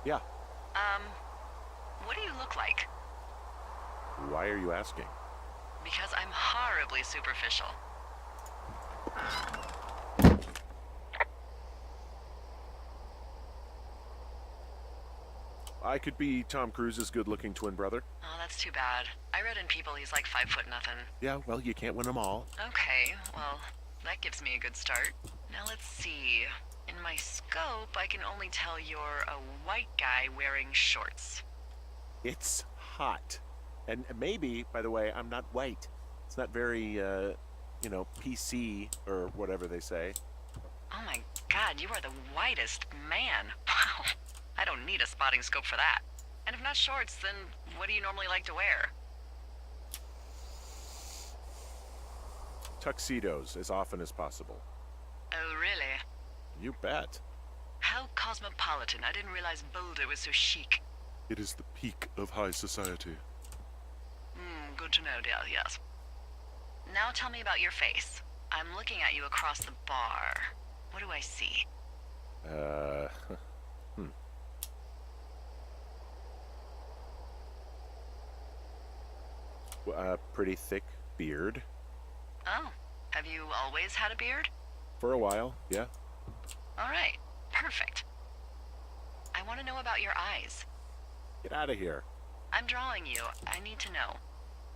Yeah. Um, what do you look like? Why are you asking? Because I'm horribly superficial. I could be Tom Cruise's good-looking twin brother. Oh, that's too bad. I read in People he's like 5 foot nothing. Yeah, well, you can't win them all. Okay, well, that gives me a good start. Now let's see. In my scope, I can only tell you're a white guy wearing shorts. It's hot. And maybe, by the way, I'm not white. It's not very, PC or whatever they say. Oh my god, you are the whitest man. Wow. I don't need a spotting scope for that. And if not shorts, then what do you normally like to wear? Tuxedos as often as possible. Oh, really? You bet. How cosmopolitan. I didn't realize Boulder was so chic. It is the peak of high society. Good to know, dear, yes. Now tell me about your face. I'm looking at you across the bar. What do I see? Uh, hmm. Pretty thick beard. Oh, have you always had a beard? For a while, yeah. All right, perfect. I want to know about your eyes. Get out of here. I'm drawing you. I need to know.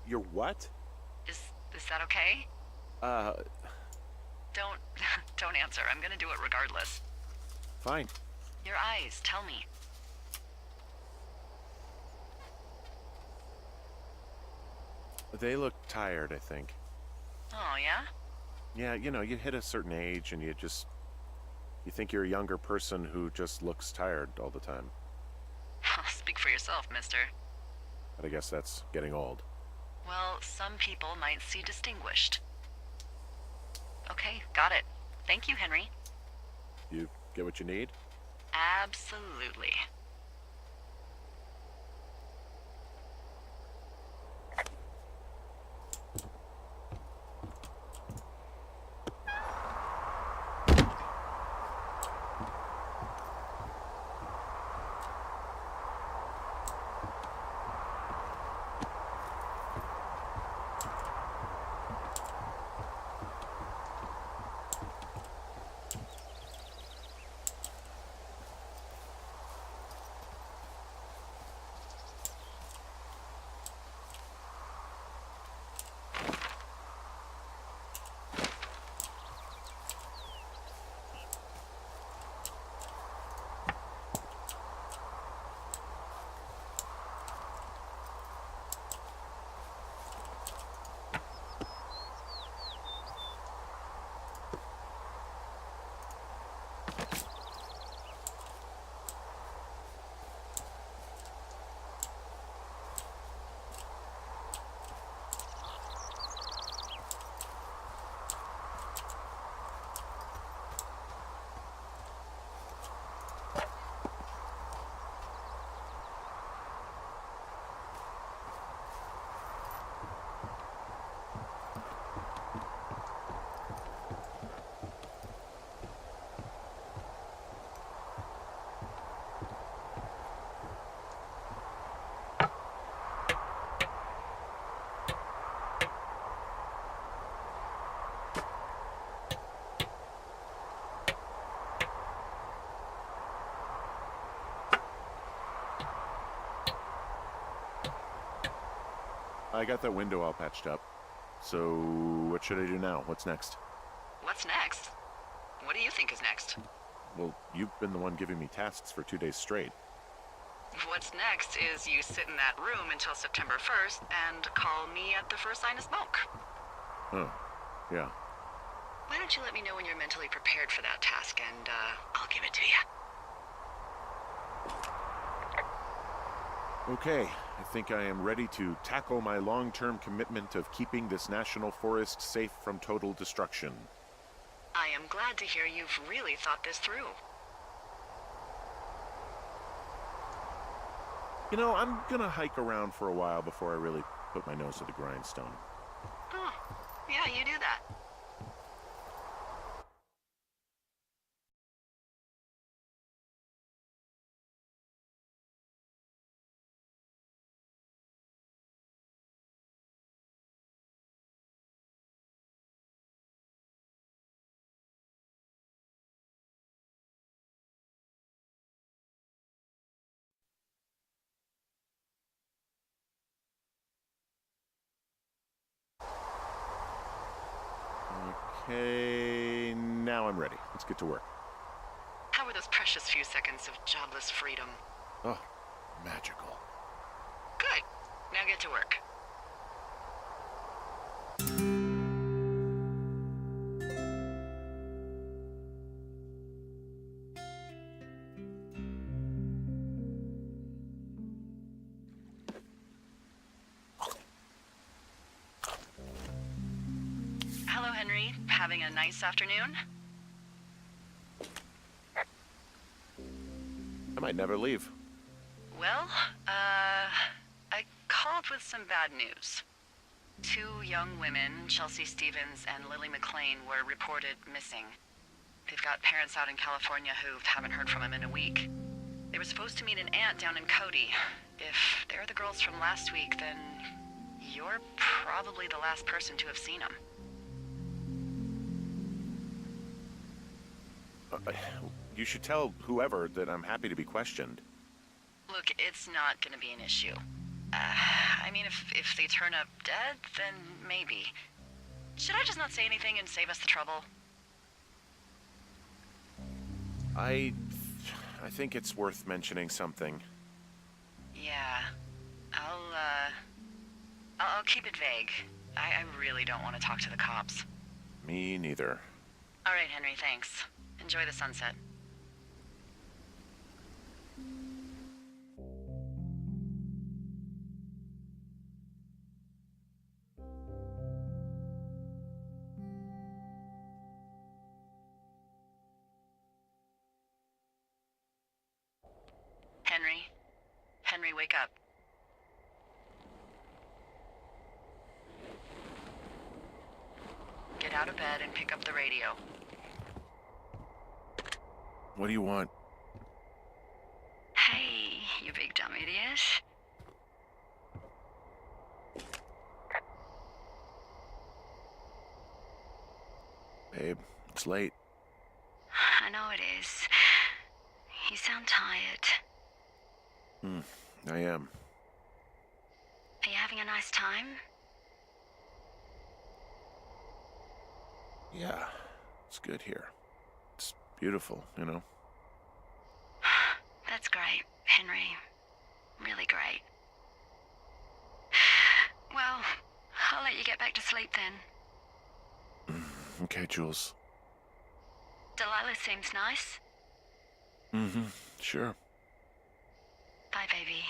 You're what? Is is that okay? Uh, Don't don't answer. I'm gonna do it regardless. fine. Your eyes, tell me. They look tired, I think. Oh, yeah? Yeah, you hit a certain age and you think you're a younger person who just looks tired all the time. Speak for yourself, mister. But I guess that's getting old. Well, some people might see distinguished. Okay, got it. Thank you, Henry. You get what you need? Absolutely. I got that window all patched up. So, what should I do now? What's next? What's next? What do you think is next? Well, you've been the one giving me tasks for 2 days straight. What's next is you sit in that room until September 1st and call me at the first sign of smoke. Huh. Yeah. Why don't you let me know when you're mentally prepared for that task and, I'll give it to you. Okay, I think I am ready to tackle my long-term commitment of keeping this national forest safe from total destruction. I am glad to hear you've really thought this through. I'm gonna hike around for a while before I really put my nose to the grindstone. Oh, yeah, you do that. Okay, now I'm ready. Let's get to work. How were those precious few seconds of jobless freedom? Oh, magical. Good. Now get to work. Hello, Henry. Having a nice afternoon? I might never leave. Well, I called with some bad news. Two young women, Chelsea Stevens and Lily McLean, were reported missing. They've got parents out in California who haven't heard from them in a week. They were supposed to meet an aunt down in Cody. If they're the girls from last week, then you're probably the last person to have seen them. You should tell whoever that I'm happy to be questioned. Look, it's not gonna be an issue. I mean, if they turn up dead, then maybe. Should I just not say anything and save us the trouble? I think it's worth mentioning something. Yeah. I'll keep it vague. I really don't want to talk to the cops. Me neither. All right, Henry, thanks. Enjoy the sunset. Henry? Henry, wake up. Get out of bed and pick up the radio. What do you want? Hey, you big dumb idiot. Babe, it's late. I know it is. You sound tired. I am. Are you having a nice time? Yeah, it's good here. It's beautiful, you know? That's great, Henry. Really great. Well, I'll let you get back to sleep then. Okay, Jules. Delilah seems nice. Sure. Bye, baby.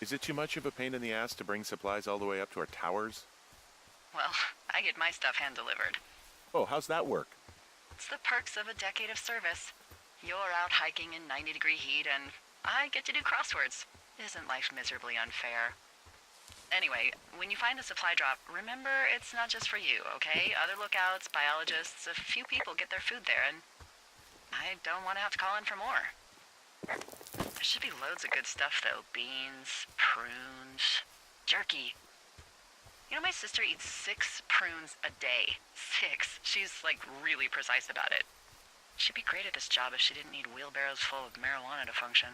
Is it too much of a pain in the ass to bring supplies all the way up to our towers? Well, I get my stuff hand-delivered. Oh, how's that work? It's the perks of a decade of service. You're out hiking in 90-degree heat, and I get to do crosswords. Isn't life miserably unfair? Anyway, when you find a supply drop, remember it's not just for you, okay? Other lookouts, biologists, a few people get their food there, and I don't want to have to call in for more. There should be loads of good stuff, though. Beans, prunes, jerky. You know, my sister eats 6 prunes a day. 6. She's, like, really precise about it. She'd be great at this job if she didn't need wheelbarrows full of marijuana to function.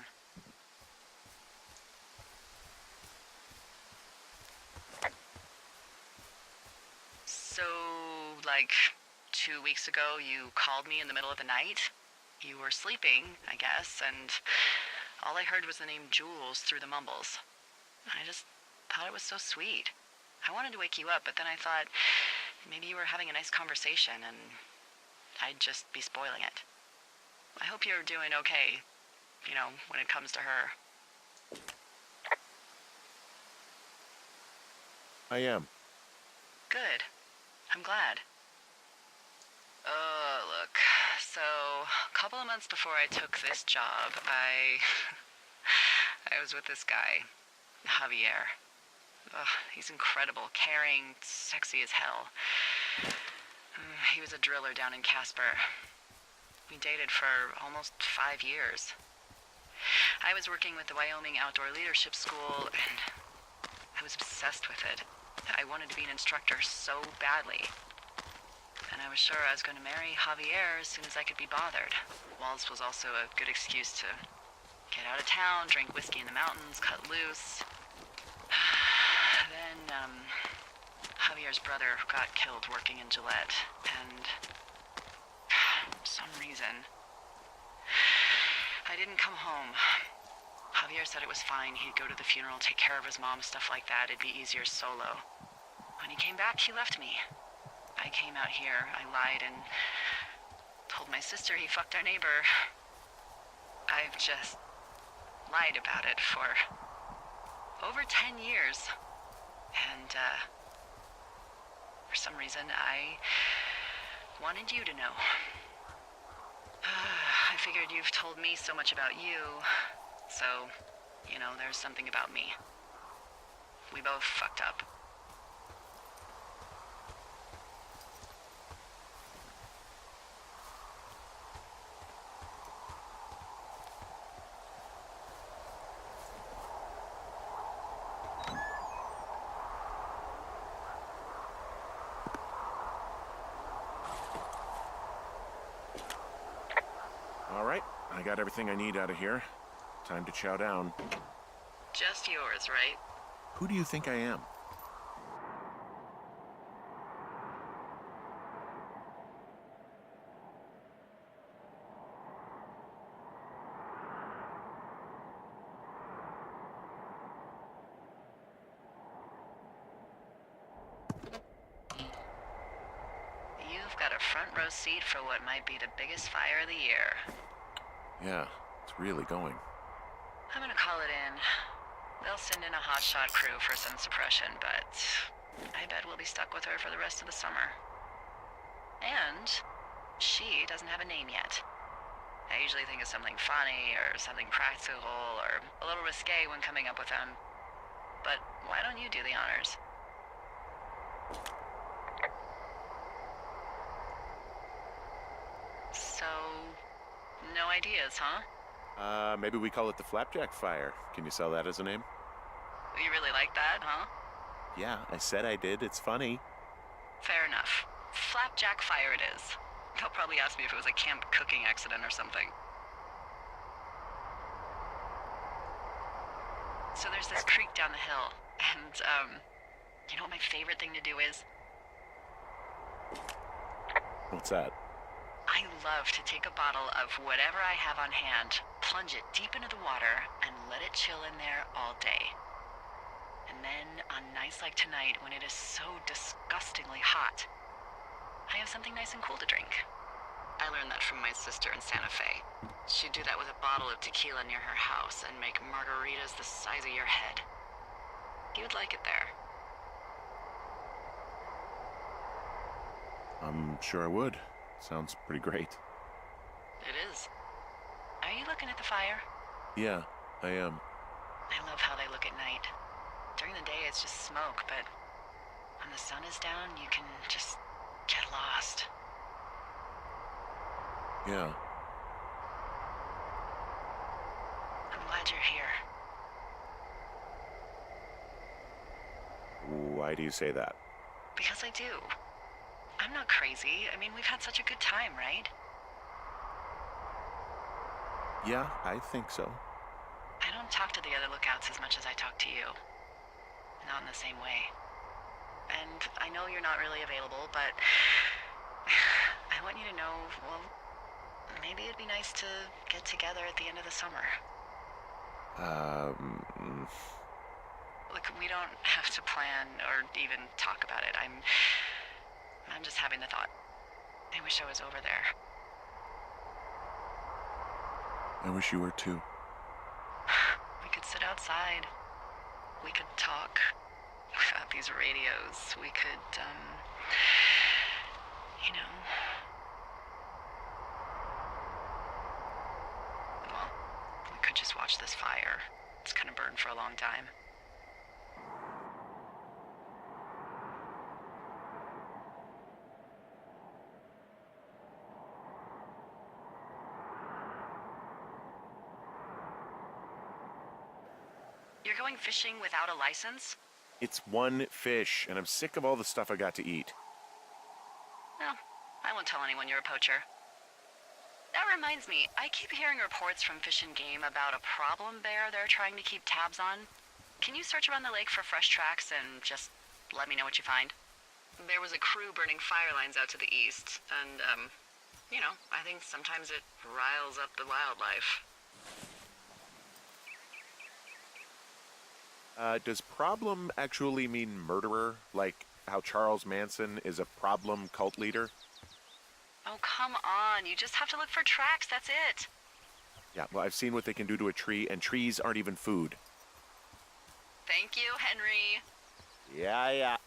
So, like, 2 weeks ago, you called me in the middle of the night? You were sleeping, I guess, and all I heard was the name Jules through the mumbles. I just thought it was so sweet. I wanted to wake you up, but then I thought maybe you were having a nice conversation and I'd just be spoiling it. I hope you're doing okay, you know, when it comes to her. I am. Good. I'm glad. Look, so a couple of months before I took this job, I was with this guy, Javier. He's incredible, caring, sexy as hell. He was a driller down in Casper. We dated for almost 5 years. I was working with the Wyoming Outdoor Leadership School, and I was obsessed with it. I wanted to be an instructor so badly. And I was sure I was going to marry Javier as soon as I could be bothered. Walls was also a good excuse to get out of town, drink whiskey in the mountains, cut loose. Then, Javier's brother got killed working in Gillette, and for some reason, I didn't come home. Javier said it was fine. He'd go to the funeral, take care of his mom, stuff like that. It'd be easier solo. When he came back, he left me. I came out here, I lied, and told my sister he fucked our neighbor. I've just lied about it for over 10 years. And, for some reason, I wanted you to know. I figured you've told me so much about you, so, there's something about me. We both fucked up. All right, I got everything I need out of here. Time to chow down. Just yours, right? Who do you think I am? You've got a front row seat for what might be the biggest fire of the year. Yeah, it's really going. I'm gonna call it in. They'll send in a hotshot crew for some suppression, but I bet we'll be stuck with her for the rest of the summer. And she doesn't have a name yet. I usually think of something funny or something practical or a little risque when coming up with them. But why don't you do the honors? So, no ideas, huh? Maybe we call it the Flapjack Fire. Can you sell that as a name? You really like that, huh? Yeah, I said I did. It's funny. Fair enough. Flapjack Fire it is. They'll probably ask me if it was a camp cooking accident or something. So there's this creek down the hill, and, you know what my favorite thing to do is? What's that? I love to take a bottle of whatever I have on hand, plunge it deep into the water, and let it chill in there all day. And then, on nights like tonight, when it is so disgustingly hot, I have something nice and cool to drink. I learned that from my sister in Santa Fe. She'd do that with a bottle of tequila near her house and make margaritas the size of your head. You'd like it there. I'm sure I would. Sounds pretty great. It is. Are you looking at the fire? Yeah, I am. I love how they look at night. During the day, it's just smoke, but when the sun is down, you can just get lost. Yeah. I'm glad you're here. Why do you say that? Because I do. I'm not crazy. I mean, we've had such a good time, right? Yeah, I think so. I don't talk to the other lookouts as much as I talk to you. Not in the same way. And I know you're not really available, but I want you to know, well, maybe it'd be nice to get together at the end of the summer. Look, we don't have to plan or even talk about it. I'm just having the thought. I wish I was over there. I wish you were too. We could sit outside. We could talk without these radios. We could, well, we could just watch this fire. It's gonna burn for a long time. You're going fishing without a license? It's one fish, and I'm sick of all the stuff I got to eat. Well, I won't tell anyone you're a poacher. That reminds me, I keep hearing reports from Fish and Game about a problem bear they're trying to keep tabs on. Can you search around the lake for fresh tracks and just let me know what you find? There was a crew burning fire lines out to the east, and, I think sometimes it riles up the wildlife. Does problem actually mean murderer? Like how Charles Manson is a problem cult leader? Oh, come on. You just have to look for tracks, that's it. Yeah, well, I've seen what they can do to a tree, and trees aren't even food. Thank you, Henry. Yeah.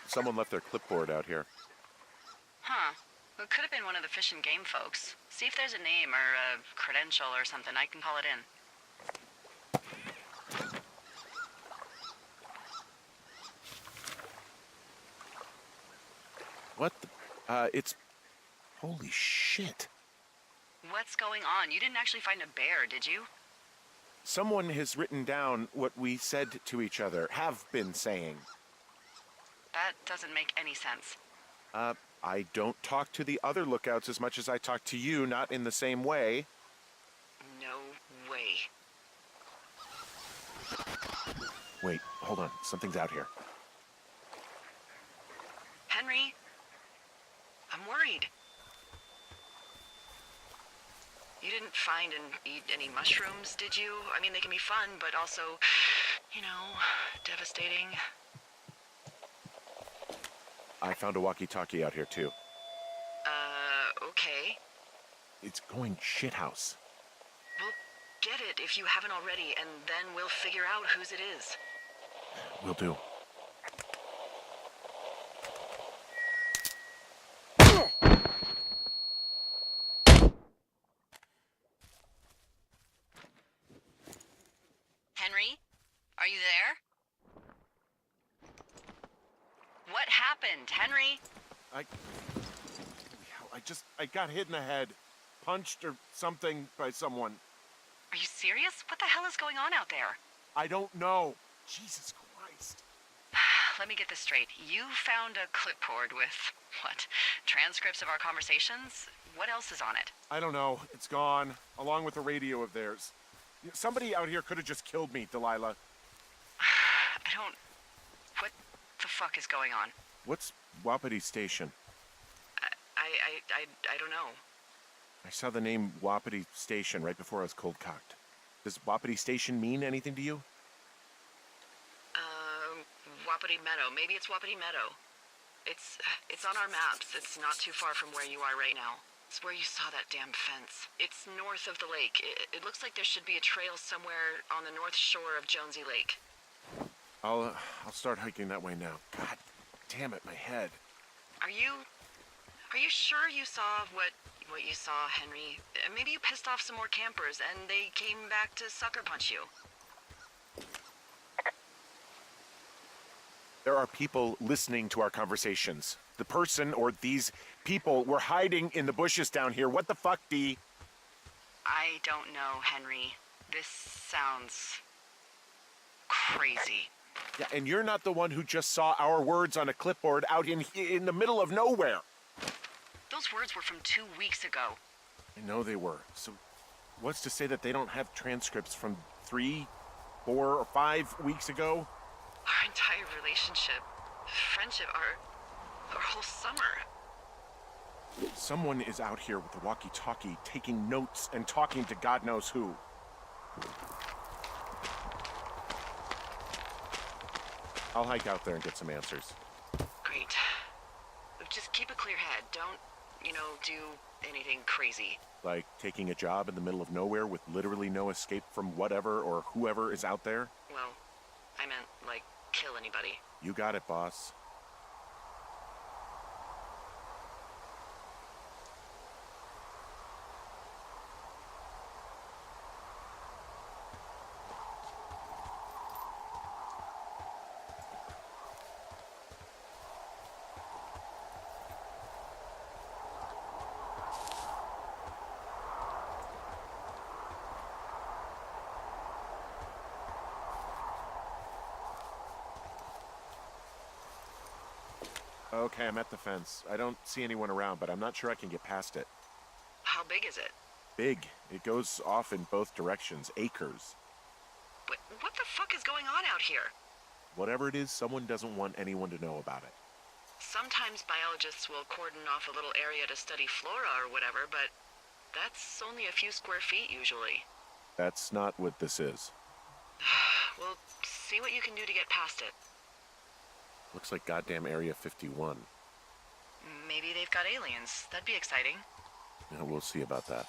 Someone left their clipboard out here. Huh. It could have been one of the Fish and Game folks. See if there's a name or a credential or something. I can call it in. What the? It's... Holy shit. What's going on? You didn't actually find a bear, did you? Someone has written down what we said to each other, have been saying. That doesn't make any sense. I don't talk to the other lookouts as much as I talk to you, not in the same way. No way. Wait, hold on. Something's out here. Henry? I'm worried. You didn't find and eat any mushrooms, did you? I mean, they can be fun, but also, devastating. I found a walkie-talkie out here, too. Okay. It's going shithouse. Well, get it if you haven't already, and then we'll figure out whose it is. Will do. Henry? Are you there? happened, Henry? I I got hit in the head. Punched or something by someone. Are you serious? What the hell is going on out there? I don't know. Jesus Christ. Let me get this straight. You found a clipboard with, what, transcripts of our conversations? What else is on it? I don't know. It's gone, along with the radio of theirs. Somebody out here could have just killed me, Delilah. What the fuck is going on? What's Wapiti Station? I don't know. I saw the name Wapiti Station right before I was cold-cocked. Does Wapiti Station mean anything to you? Wapiti Meadow. Maybe it's Wapiti Meadow. It's on our maps. It's not too far from where you are right now. It's where you saw that damn fence. It's north of the lake. It looks like there should be a trail somewhere on the north shore of Jonesy Lake. I'll start hiking that way now. God damn it, my head. Are you sure you saw what you saw, Henry? Maybe you pissed off some more campers and they came back to sucker punch you. There are people listening to our conversations. The person or these people were hiding in the bushes down here. What the fuck, Dee? I don't know, Henry. This sounds crazy. Yeah, and you're not the one who just saw our words on a clipboard out in the middle of nowhere. Those words were from 2 weeks ago. I know they were. So what's to say that they don't have transcripts from 3, 4, or 5 weeks ago? Our entire relationship, friendship, our whole summer. Someone is out here with a walkie-talkie taking notes and talking to God knows who. I'll hike out there and get some answers. Great. Just keep a clear head. Don't, do anything crazy. Like taking a job in the middle of nowhere with literally no escape from whatever or whoever is out there? Well, I meant, kill anybody. You got it, boss. Okay, I'm at the fence. I don't see anyone around, but I'm not sure I can get past it. How big is it? Big. It goes off in both directions. Acres. What the fuck is going on out here? Whatever it is, someone doesn't want anyone to know about it. Sometimes biologists will cordon off a little area to study flora or whatever, but that's only a few square feet usually. That's not what this is. Well, see what you can do to get past it. Looks like goddamn Area 51. Maybe they've got aliens. That'd be exciting. Yeah, we'll see about that.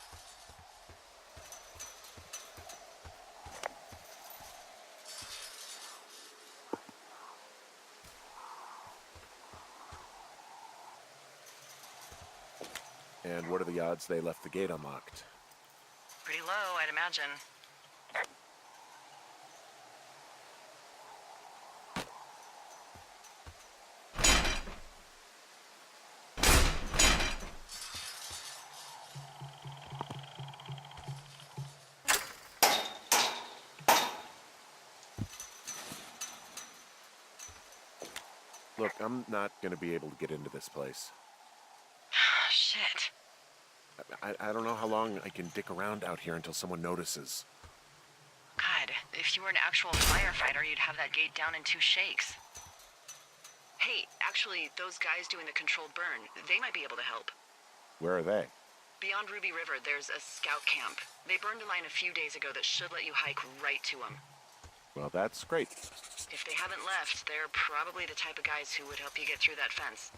And what are the odds they left the gate unlocked? Pretty low, I'd imagine. Look, I'm not gonna be able to get into this place. Shit. I don't know how long I can dick around out here until someone notices. God, if you were an actual firefighter, you'd have that gate down in 2 shakes. Hey, actually, those guys doing the controlled burn, they might be able to help. Where are they? Beyond Ruby River, there's a scout camp. They burned a line a few days ago that should let you hike right to them. Well, that's great. If they haven't left, they're probably the type of guys who would help you get through that fence.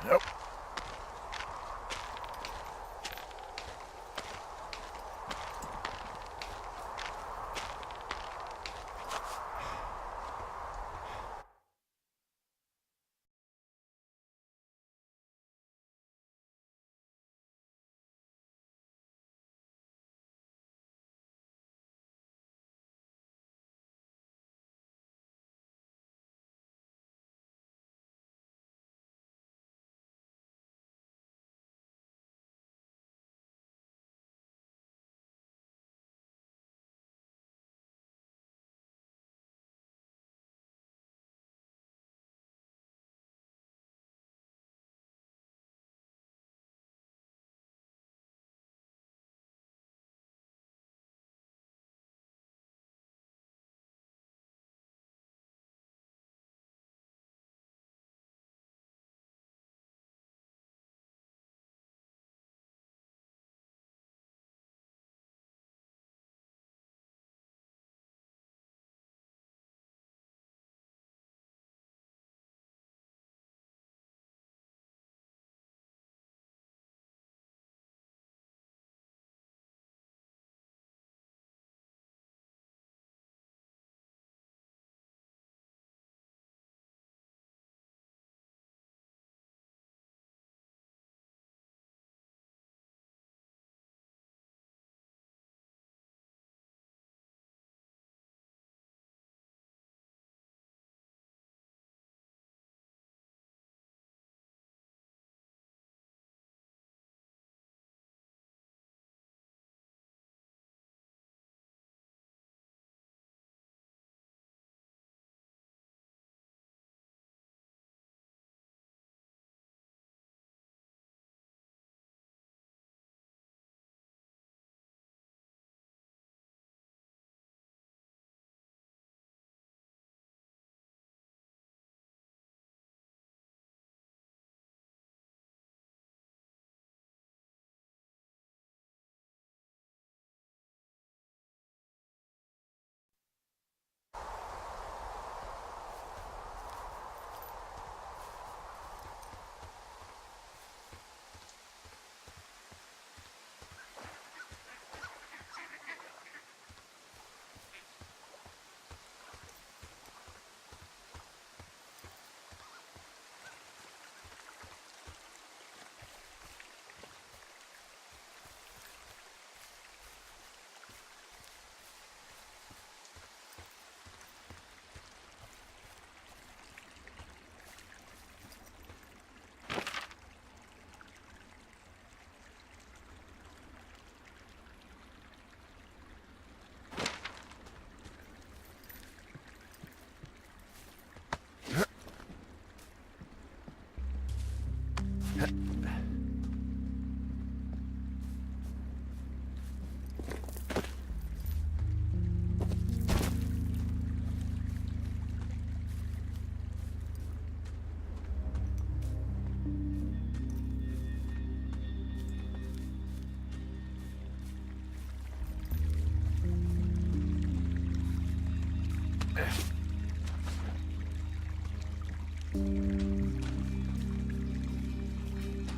Nope.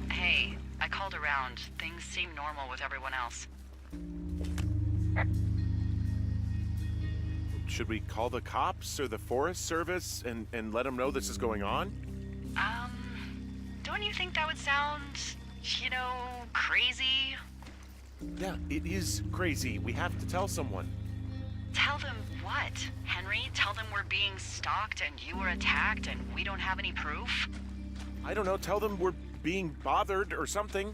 Hey, I called around. Things seem normal with everyone else. Should we call the cops or the Forest Service and let them know this is going on? Um, don't you think that would sound, crazy? Yeah, it is crazy. We have to tell someone. Tell them what, Henry? Tell them we're being stalked and you were attacked and we don't have any proof? I don't know, tell them we're being bothered or something.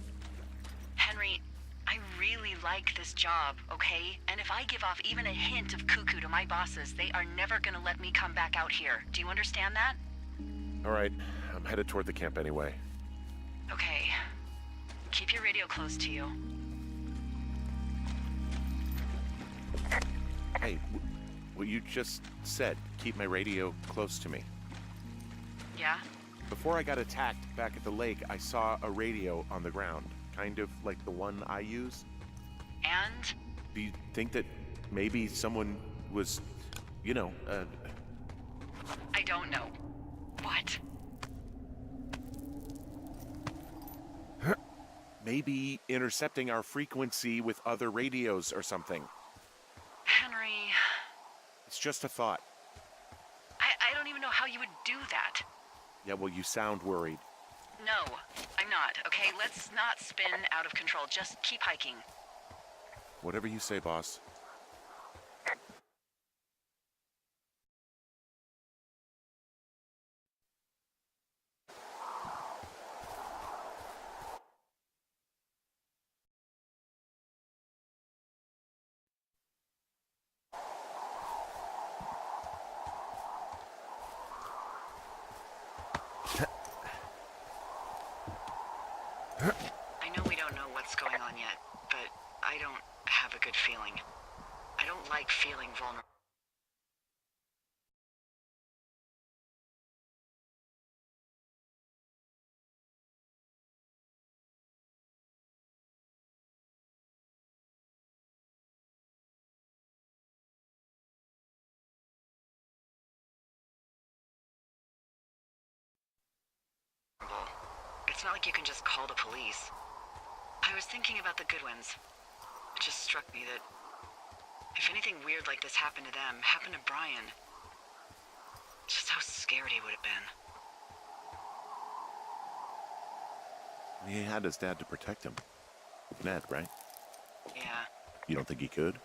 Henry, I really like this job, okay? And if I give off even a hint of cuckoo to my bosses, they are never gonna let me come back out here. Do you understand that? All right, I'm headed toward the camp anyway. Okay. Keep your radio close to you. Hey, what you just said, keep my radio close to me. Yeah? Before I got attacked back at the lake, I saw a radio on the ground, kind of like the one I use. And? Do you think that maybe someone was, I don't know. What? Maybe intercepting our frequency with other radios or something. Henry, It's just a thought. I don't even know how you would do that. Yeah, well, you sound worried. No, I'm not, okay? Let's not spin out of control. Just keep hiking. Whatever you say, boss. I know we don't know what's going on yet, but I don't have a good feeling. I don't like feeling vulnerable. It's not like you can just call the police. I was thinking about the Goodwins. It just struck me that if anything weird like this happened to them, happened to Brian, just how scared he would have been. He had his dad to protect him. Ned, right? Yeah. You don't think he could?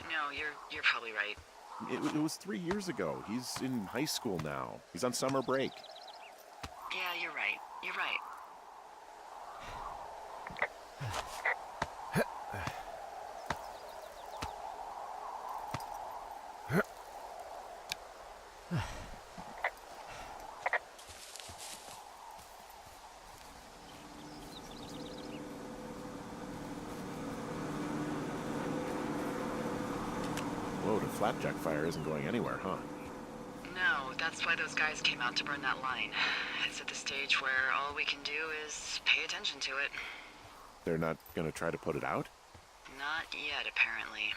No, you're probably right. It was 3 years ago. He's in high school now. He's on summer break. Yeah, you're right. You're right. Whoa, the flapjack fire isn't going anywhere, huh? No, that's why those guys came out to burn that line. It's at the stage where all we can do is pay attention to it. They're not gonna try to put it out? Not yet, apparently.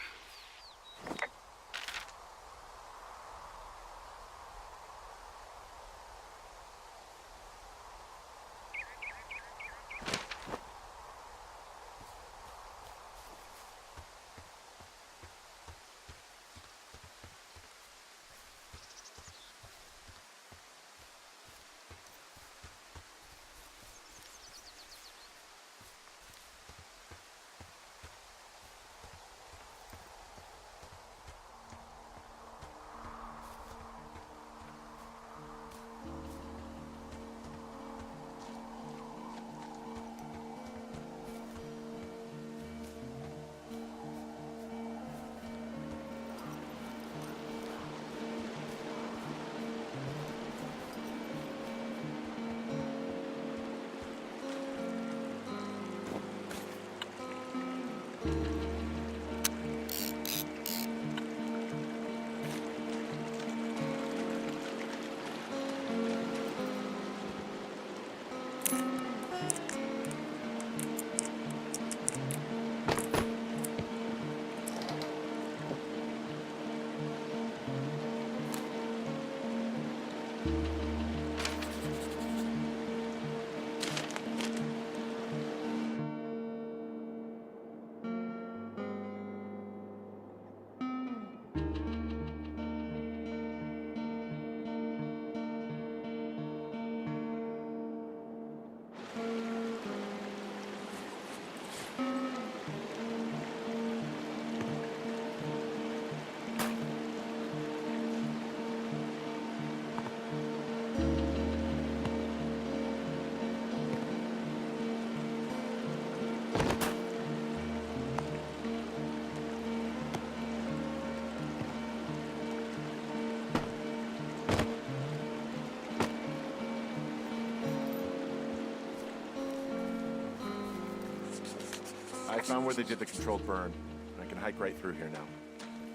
I found where they did the controlled burn. I can hike right through here now.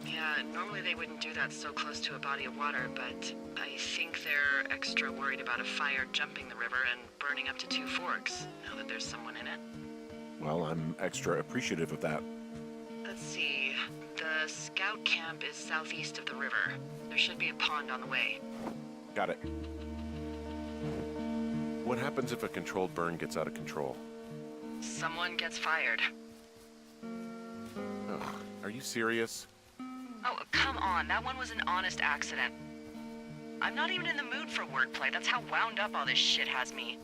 Yeah, normally they wouldn't do that so close to a body of water, but I think they're extra worried about a fire jumping the river and burning up to 2 forks, now that there's someone in it. Well, I'm extra appreciative of that. Let's see. The scout camp is southeast of the river. There should be a pond on the way. Got it. What happens if a controlled burn gets out of control? Someone gets fired. Ugh, are you serious? Oh, come on. That one was an honest accident. I'm not even in the mood for wordplay. That's how wound up all this shit has me.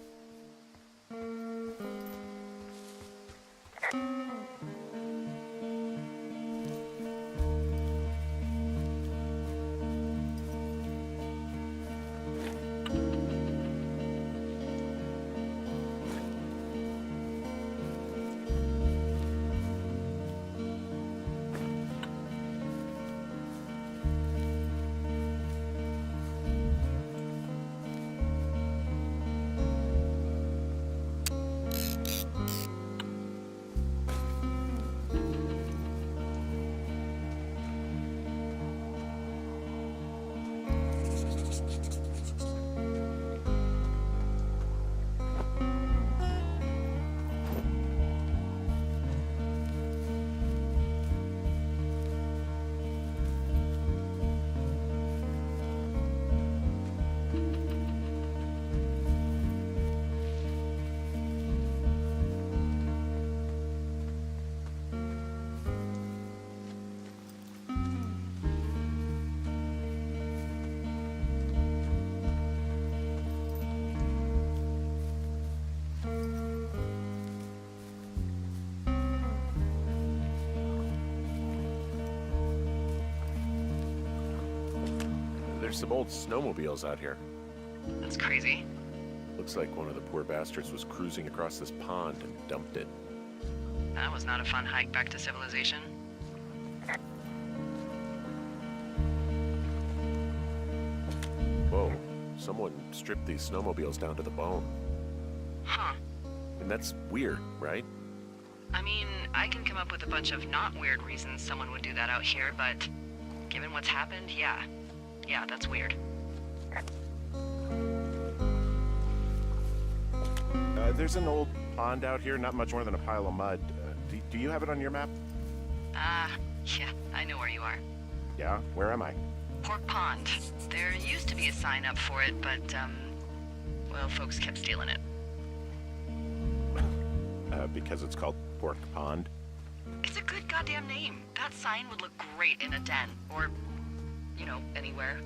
There's some old snowmobiles out here. That's crazy. Looks like one of the poor bastards was cruising across this pond and dumped it. That was not a fun hike back to civilization. Whoa, someone stripped these snowmobiles down to the bone. Huh. And that's weird, right? I mean, I can come up with a bunch of not weird reasons someone would do that out here, but given what's happened, yeah. Yeah, that's weird. There's an old pond out here, not much more than a pile of mud. Do you have it on your map? Yeah, I know where you are. Yeah, where am I? Pork Pond. There used to be a sign up for it, but, well, folks kept stealing it. Because it's called Pork Pond. It's a good goddamn name. That sign would look great in a den, or, you know, anywhere.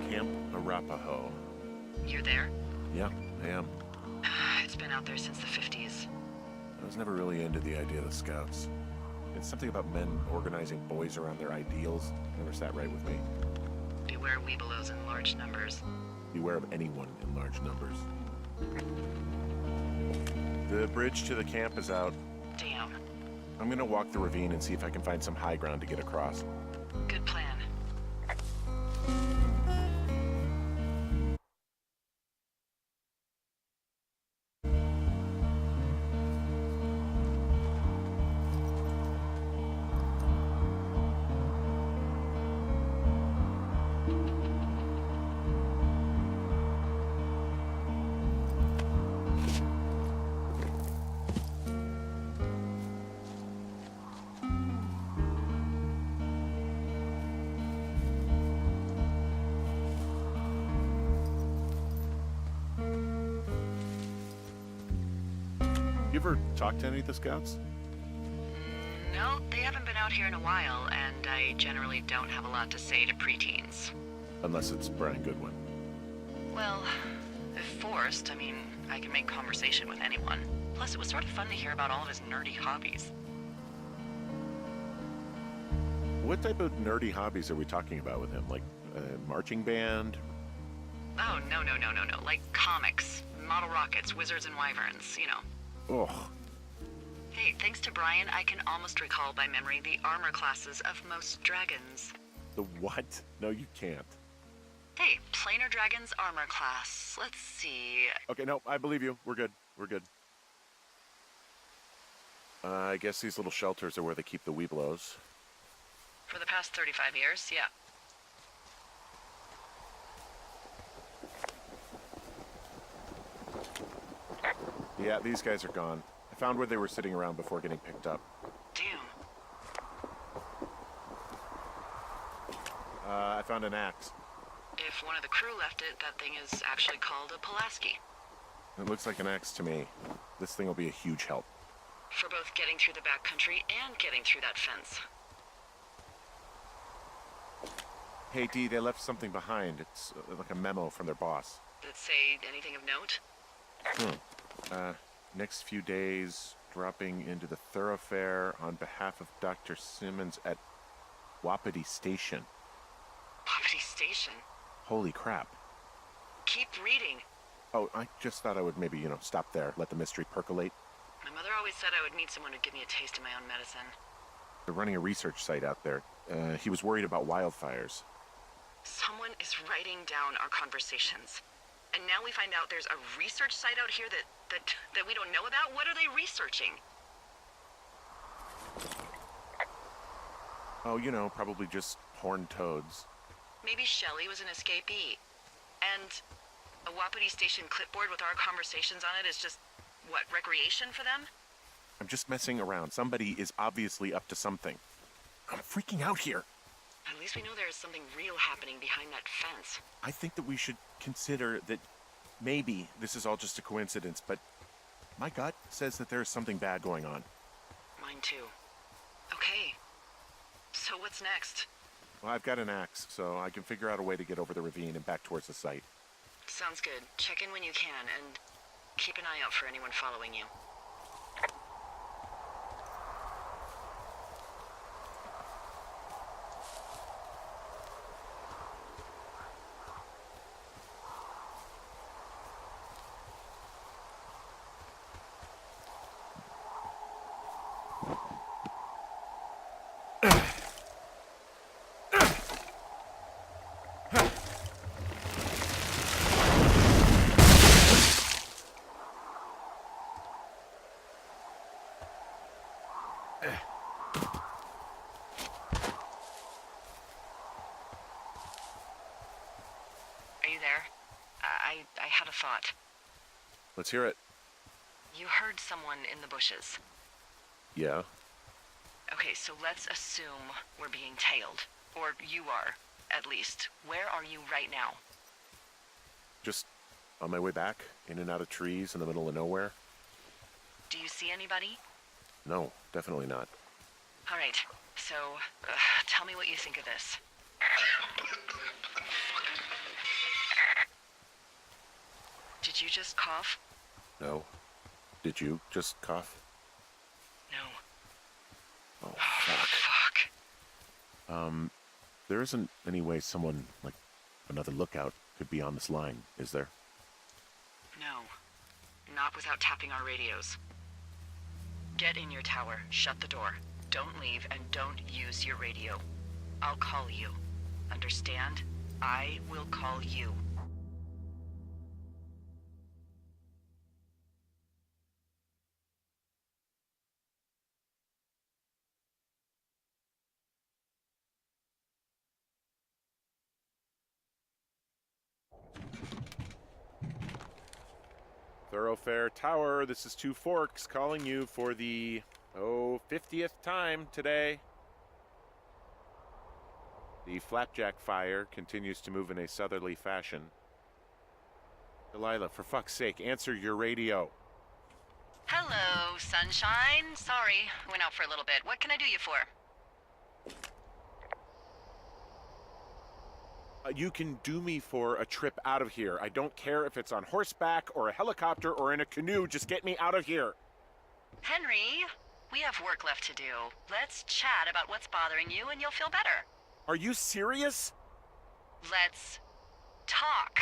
Camp Arapaho. You're there? Yeah, I am. It's been out there since the 50s. I was never really into the idea of the Scouts. It's something about men organizing boys around their ideals. Never sat right with me. Beware weebelows in large numbers. Beware of anyone in large numbers. The bridge to the camp is out. Damn. I'm gonna walk the ravine and see if I can find some high ground to get across. Good plan. You ever talked to any of the Scouts? No, they haven't been out here in a while, and I generally don't have a lot to say to preteens. Unless it's Brian Goodwin. Well, if forced, I mean, I can make conversation with anyone. Plus, it was sort of fun to hear about all of his nerdy hobbies. What type of nerdy hobbies are we talking about with him? Like marching band? Oh, no. Like comics, model rockets, wizards and wyverns, you know. Ugh. Hey, thanks to Brian, I can almost recall by memory the armor classes of most dragons. The what? No, you can't. Hey, planar dragon's armor class. Let's see. Okay, no, I believe you. We're good. We're good. I guess these little shelters are where they keep the weeblos. For the past 35 years, yeah. Yeah, these guys are gone. I found where they were sitting around before getting picked up. Damn. I found an axe. If one of the crew left it, that thing is actually called a Pulaski. It looks like an axe to me. This thing will be a huge help. For both getting through the backcountry and getting through that fence. Hey, Dee, they left something behind. It's like a memo from their boss. Did it say anything of note? Next few days, dropping into the thoroughfare on behalf of Dr. Simmons at Wapiti Station. Wapiti Station? Holy crap. Keep reading. Oh, I just thought I would maybe, stop there, let the mystery percolate. My mother always said I would meet someone who'd give me a taste of my own medicine. They're running a research site out there. He was worried about wildfires. Someone is writing down our conversations. And now we find out there's a research site out here that we don't know about? What are they researching? Oh, probably just horned toads. Maybe Shelley was an escapee. And a Wapiti Station clipboard with our conversations on it is just, what, recreation for them? I'm just messing around. Somebody is obviously up to something. I'm freaking out here. At least we know there is something real happening behind that fence. I think that we should consider that maybe this is all just a coincidence, but my gut says that there's something bad going on. Mine too. Okay. So what's next? Well, I've got an axe, so I can figure out a way to get over the ravine and back towards the site. Sounds good. Check in when you can, and keep an eye out for anyone following you. Are you there? I had a thought. Let's hear it. You heard someone in the bushes. Yeah? Okay, so let's assume we're being tailed. Or you are, at least. Where are you right now? Just on my way back, in and out of trees in the middle of nowhere? Do you see anybody? No, definitely not. All right, so tell me what you think of this. Did you just cough? No. Did you just cough? No. Oh, fuck. Fuck. There isn't any way someone, like another lookout, could be on this line, is there? No. Not without tapping our radios. Get in your tower, shut the door. Don't leave, and don't use your radio. I'll call you. Understand? I will call you. Thoroughfare Tower, this is Two Forks calling you for the, 50th time today. The flapjack fire continues to move in a southerly fashion. Delilah, for fuck's sake, answer your radio. Hello, sunshine. Sorry, I went out for a little bit. What can I do you for? You can do me for a trip out of here. I don't care if it's on horseback or a helicopter or in a canoe. Just get me out of here. Henry, we have work left to do. Let's chat about what's bothering you and you'll feel better. Are you serious? Let's talk.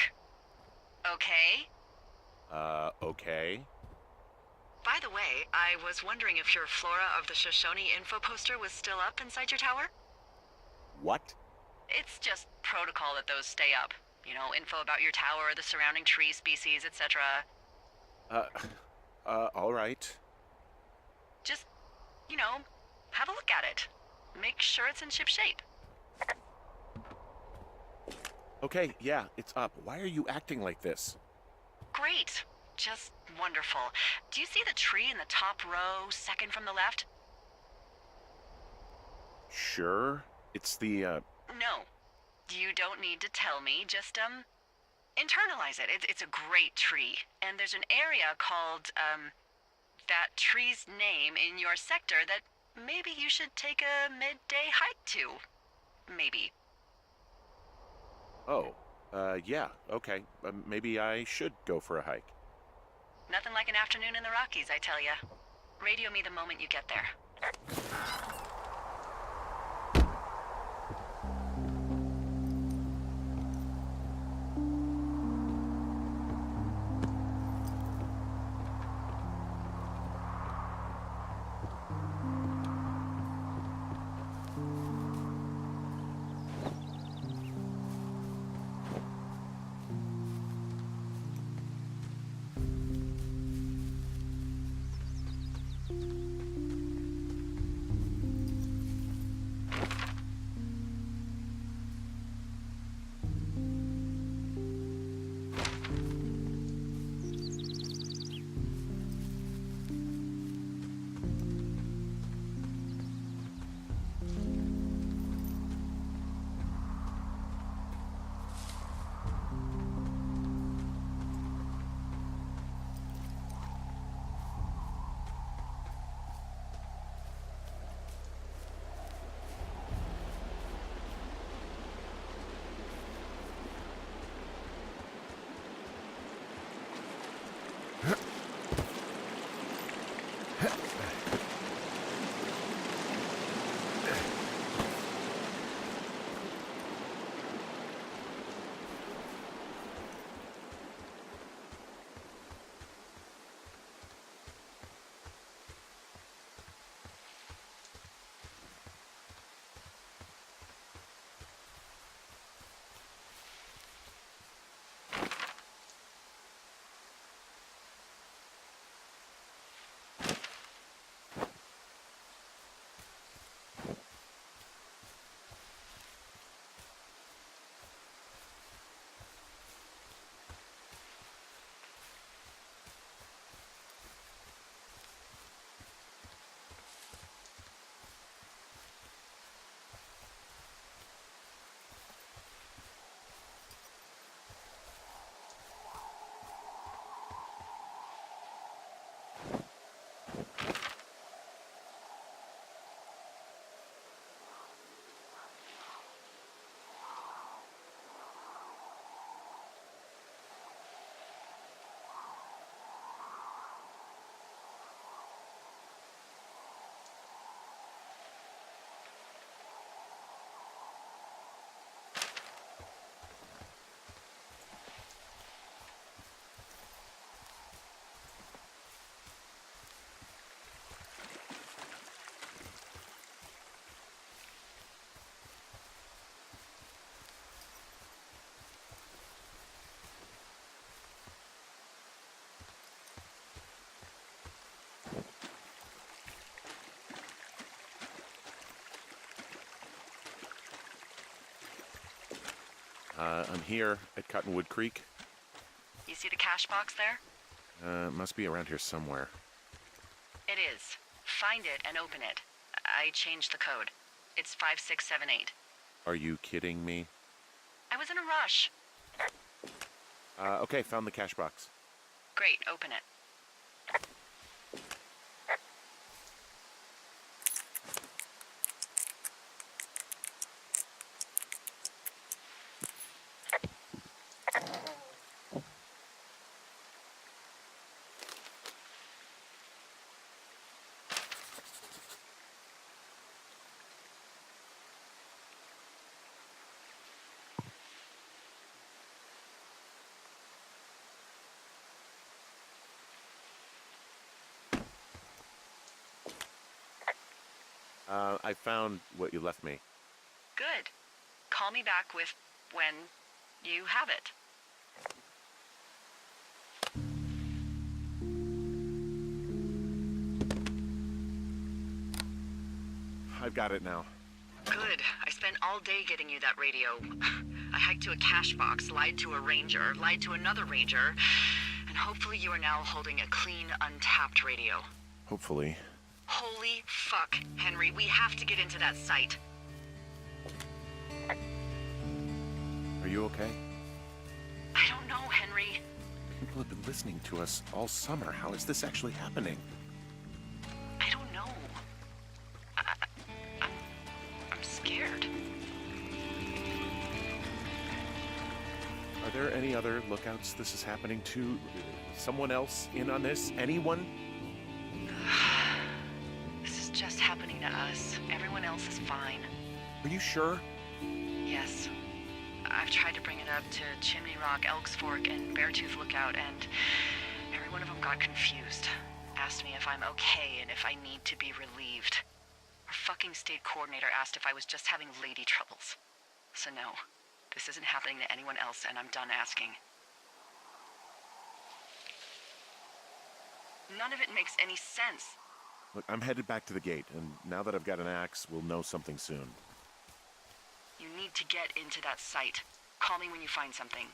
Okay? Okay. By the way, I was wondering if your Flora of the Shoshone info poster was still up inside your tower? What? It's just protocol that those stay up. You know, info about your tower, the surrounding tree species, etc. All right. Just, have a look at it. Make sure it's in ship shape. Okay, yeah, it's up. Why are you acting like this? Great. just wonderful. Do you see the tree in the top row, second from the left? Sure. It's the, No. You don't need to tell me, just, internalize it. It's a great tree. And there's an area called, that tree's name in your sector that maybe you should take a midday hike to. Maybe. oh, yeah, okay. Maybe I should go for a hike. Nothing like an afternoon in the Rockies, I tell ya. Radio me the moment you get there. I'm here at Cottonwood Creek. You see the cash box there? Must be around here somewhere. It is. Find it and open it. I changed the code. It's 5678. Are you kidding me? I was in a rush. Okay, found the cash box. Great, open it. I found what you left me. Good. Call me back with when you have it. I've got it now. Good. I spent all day getting you that radio. I hiked to a cash box, lied to a ranger, lied to another ranger, and And hopefully you are now holding a clean, untapped radio. Hopefully. Holy fuck, Henry, we have to get into that site. Are you okay? I don't know, Henry. People have been listening to us all summer. How is this actually happening? I don't know. I'm scared. Are there any other lookouts this is happening to? Someone else in on this? Anyone? This is just happening to us. Everyone else is fine. Are you sure? Yes. I've tried to bring it up to Chimney Rock, Elks Fork, and Beartooth Lookout, and every one of them got confused. Asked me if I'm okay and if I need to be relieved. Our fucking state coordinator asked if I was just having lady troubles. So no, this isn't happening to anyone else, and I'm done asking. None of it makes any sense. Look, I'm headed back to the gate, and now that I've got an axe, we'll know something soon. You need to get into that site. Call me when you find something.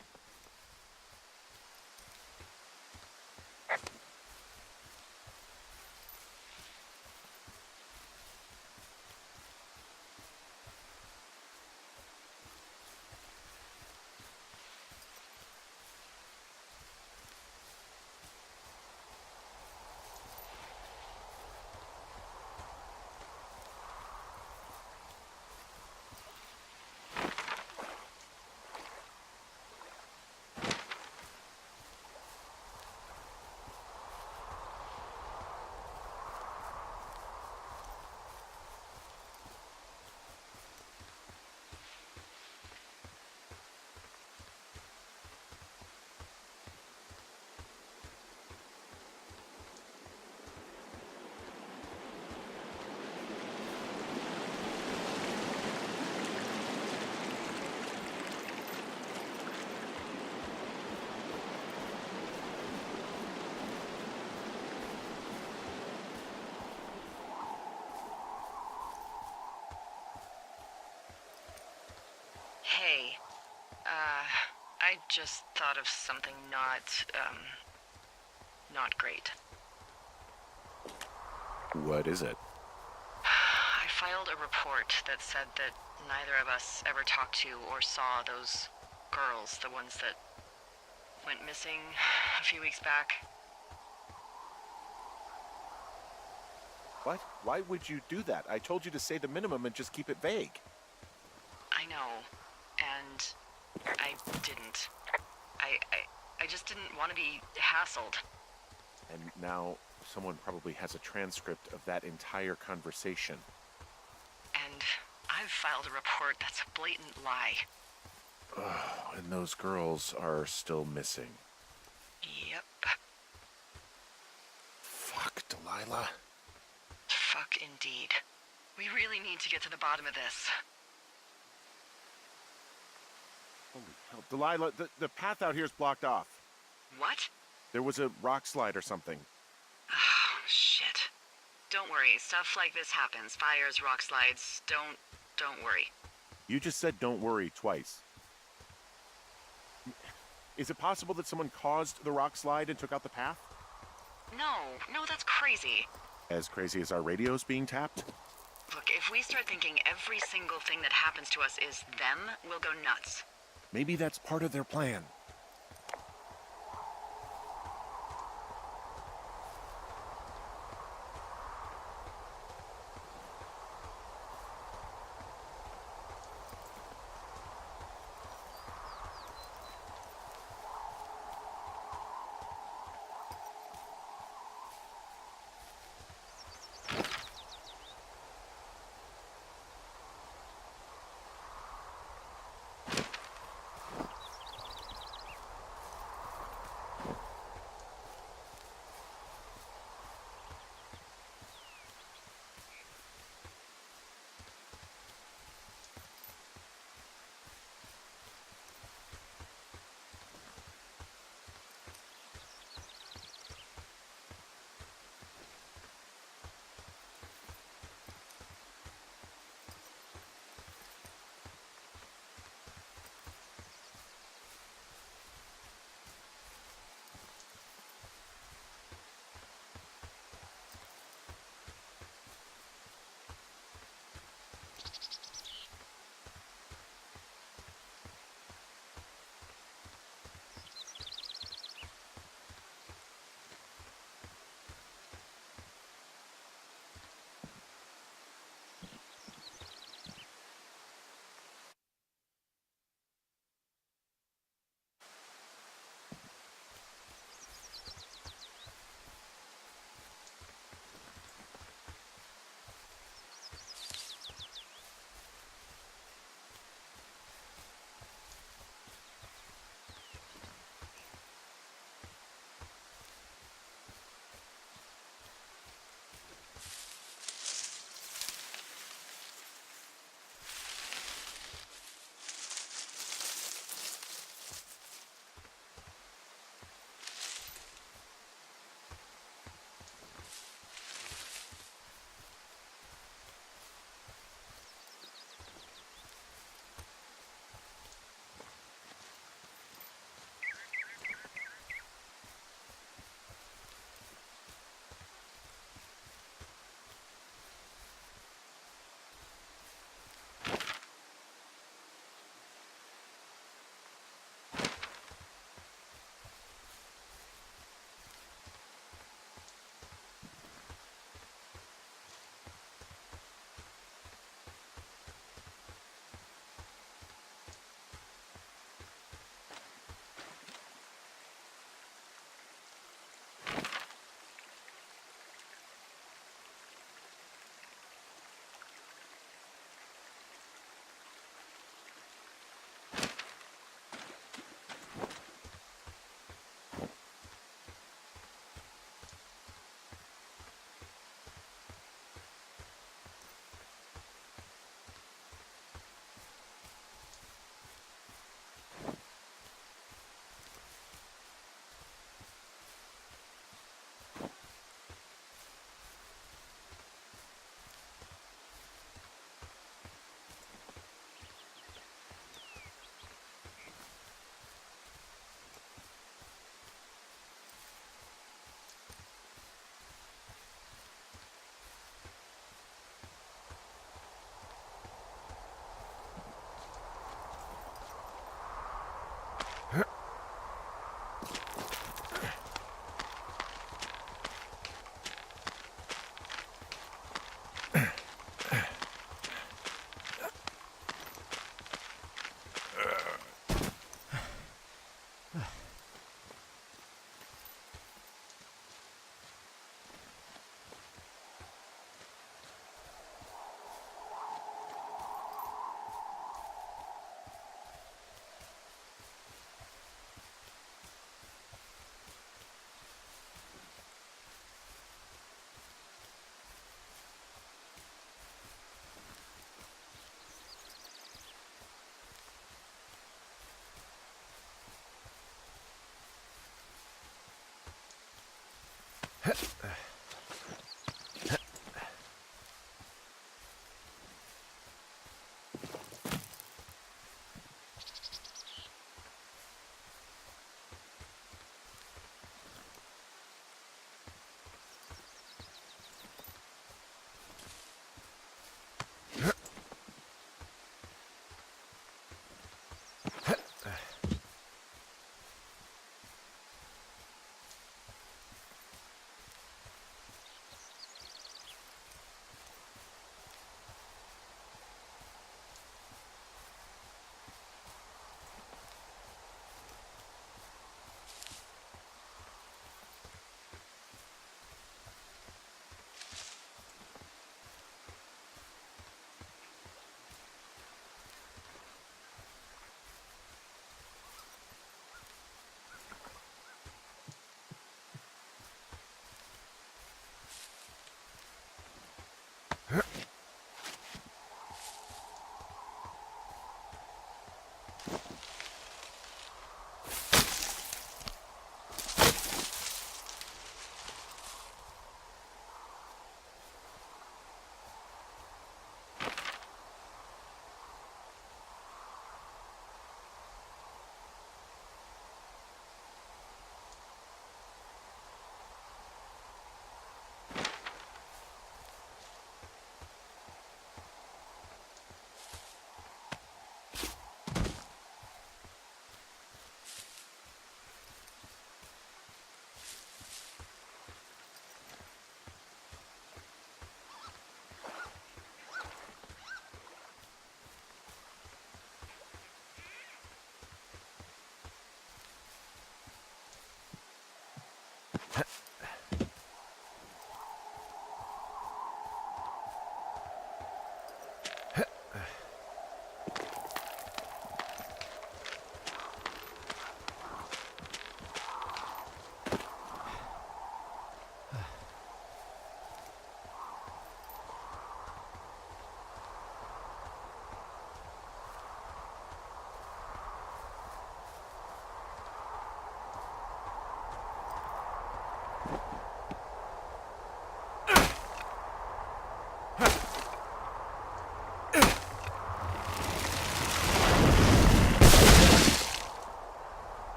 Hey, I just thought of something not great. What is it? I filed a report that said that neither of us ever talked to or saw those girls, the ones that went missing a few weeks back. What? Why would you do that? I told you to say the minimum and just keep it vague. I know, and I didn't. I just didn't want to be hassled. And now someone probably has a transcript of that entire conversation. And I've filed a report that's a blatant lie. Oh, and those girls are still missing. Yep. Fuck, Delilah. Fuck indeed. We really need to get to the bottom of this. Holy hell. Delilah, the path out here is blocked off. What? There was a rock slide or something. Oh, shit. Don't worry, stuff like this happens. Fires, rock slides. Don't worry. You just said don't worry twice. Is it possible that someone caused the rock slide and took out the path? No, that's crazy. As crazy as our radios being tapped? Look, if we start thinking every single thing that happens to us is them, we'll go nuts. Maybe that's part of their plan.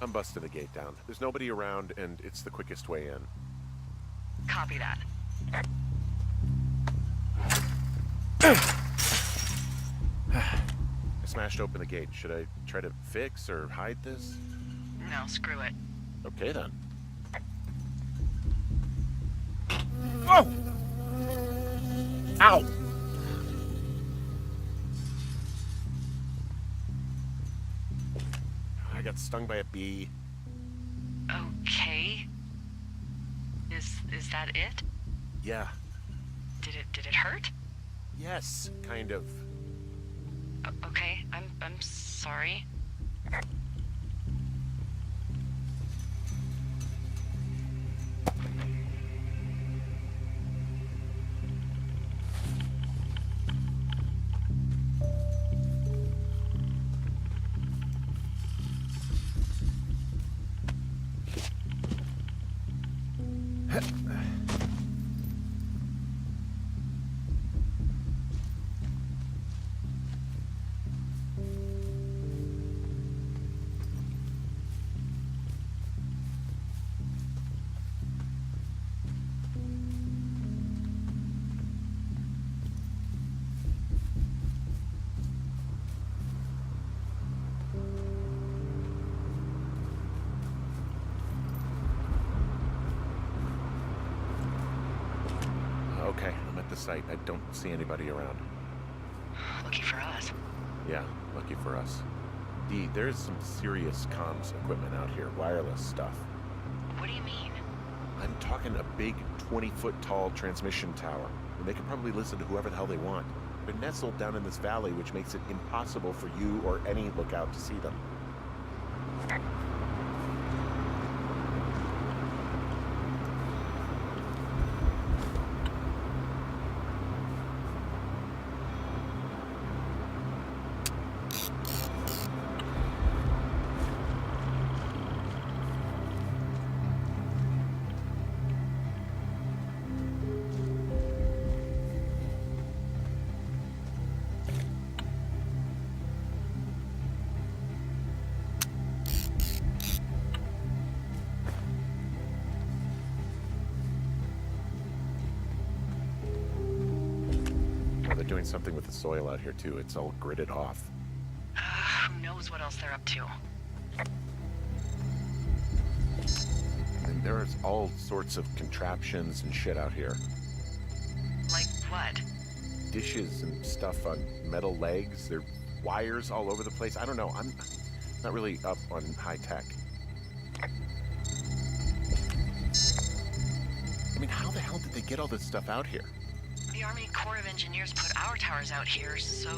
I'm busting the gate down. There's nobody around, and it's the quickest way in. Copy that. I smashed open the gate. Should I try to fix or hide this? No, screw it. Okay, then. Oh! Ow! I got stung by a bee. Okay. Is Is that it? Yeah. Did it hurt? Yes, kind of. Okay, I'm sorry. Okay, I'm at the site. I don't see anybody around. Lucky for us. Yeah, lucky for us. Dee, there's some serious comms equipment out here, wireless stuff. What do you mean? I'm talking a big 20-foot tall transmission tower, and they can probably listen to whoever the hell they want. They're nestled down in this valley, which makes it impossible for you or any lookout to see them. They're doing something with the soil out here, too. It's all gridded off. Who knows what else they're up to? And there's all sorts of contraptions and shit out here. Like what? Dishes and stuff on metal legs. There are wires all over the place. I don't know. I'm not really up on high tech. I mean, how the hell did they get all this stuff out here? The Army Corps of Engineers put our towers out here, so...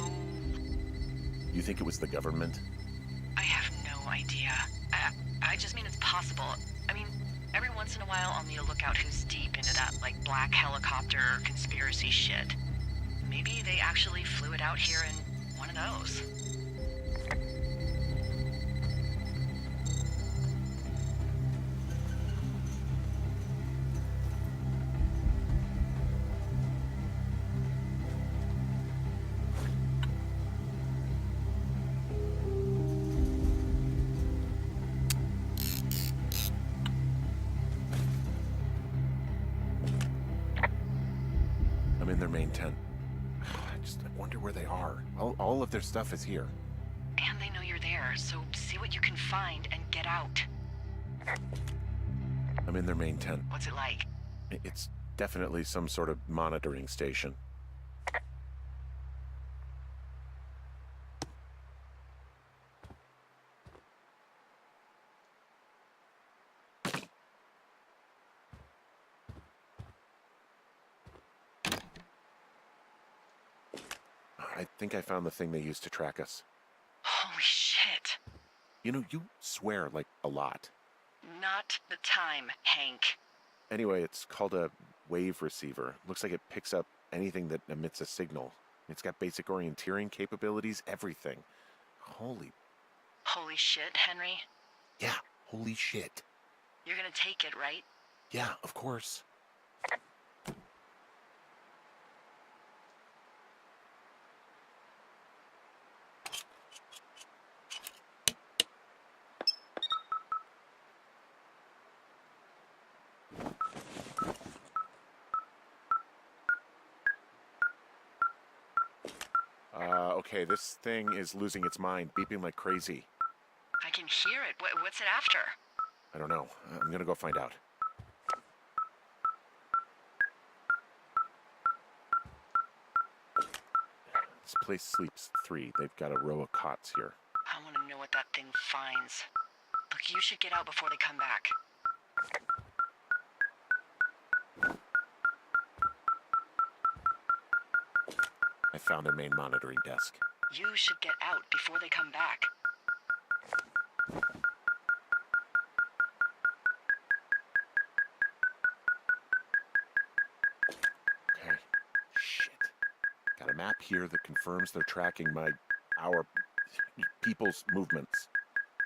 You think it was the government? I have no idea. I just mean it's possible. I mean, every once in a while I'll need a lookout who's deep into that, like, black helicopter conspiracy shit. Maybe they actually flew it out here in one of those. I'm in their main tent. I wonder where they are. All of their stuff is here. And they know you're there, so see what you can find and get out. I'm in their main tent. What's it like? It's definitely some sort of monitoring station. I think I found the thing they used to track us. Holy shit. You know, you swear like a lot. Not the time, Hank. Anyway, it's called a wave receiver. Looks like it picks up anything that emits a signal. It's got basic orienteering capabilities, everything. Holy shit, Henry. Yeah, holy shit. You're gonna take it, right? Yeah, of course. Okay, this thing is losing its mind, beeping like crazy. I can hear it. What's it after? I don't know. I'm gonna go find out. This place sleeps 3. They've got a row of cots here. I want to know what that thing finds. Look, you should get out before they come back. found a main monitoring desk. You should get out before they come back. Okay. Shit. Got a map here that confirms they're tracking our people's movements.